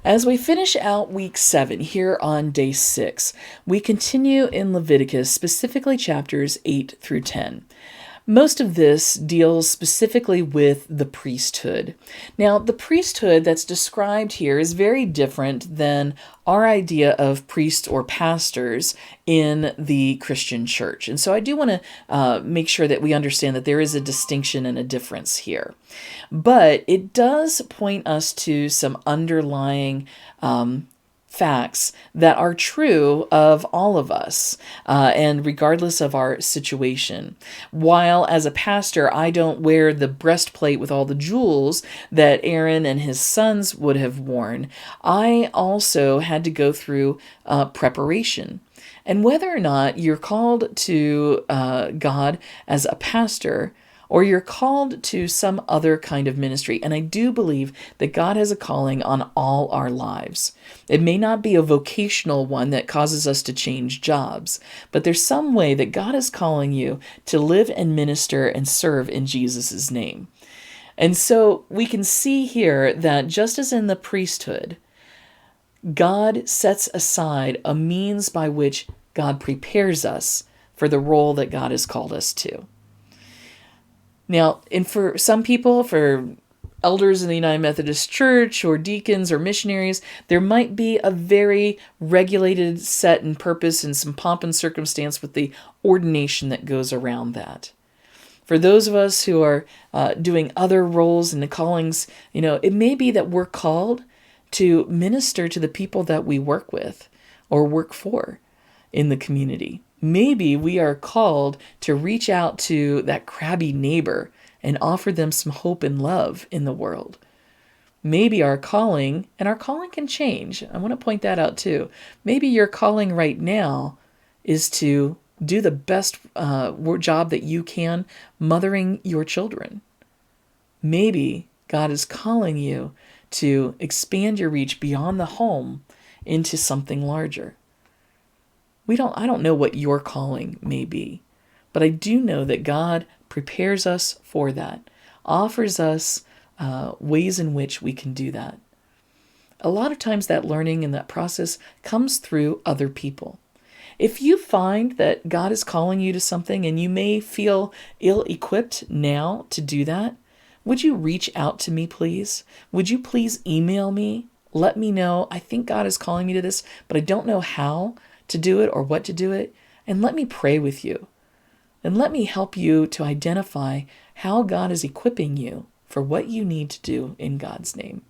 As we finish out week 7 here on day 6, we continue in Leviticus, specifically chapters 8 through 10. Most of this deals specifically with the priesthood. Now, the priesthood that's described here is very different than our idea of priests or pastors in the Christian church. And so I do want to make sure that we understand that there is a distinction and a difference here. But it does point us to some underlying facts that are true of all of us, and regardless of our situation. While as a pastor, I don't wear the breastplate with all the jewels that Aaron and his sons would have worn, I also had to go through preparation. And whether or not you're called to God as a pastor, or you're called to some other kind of ministry. And I do believe that God has a calling on all our lives. It may not be a vocational one that causes us to change jobs, but there's some way that God is calling you to live and minister and serve in Jesus' name. And so we can see here that just as in the priesthood, God sets aside a means by which God prepares us for the role that God has called us to. Now, and for some people, for elders in the United Methodist Church or deacons or missionaries, there might be a very regulated set and purpose and some pomp and circumstance with the ordination that goes around that. For those of us who are doing other roles and the callings, it may be that we're called to minister to the people that we work with or work for in the community. Maybe we are called to reach out to that crabby neighbor and offer them some hope and love in the world. Maybe our calling, and our calling can change. I want to point that out too. Maybe your calling right now is to do the best job that you can mothering your children. Maybe God is calling you to expand your reach beyond the home into something larger. I don't know what your calling may be, but I do know that God prepares us for that, offers us ways in which we can do that. A lot of times that learning and that process comes through other people. If you find that God is calling you to something and you may feel ill-equipped now to do that, would you reach out to me, please? Would you please email me? Let me know, I think God is calling me to this, but I don't know how to do it or what to do it, and let me pray with you. And let me help you to identify how God is equipping you for what you need to do in God's name.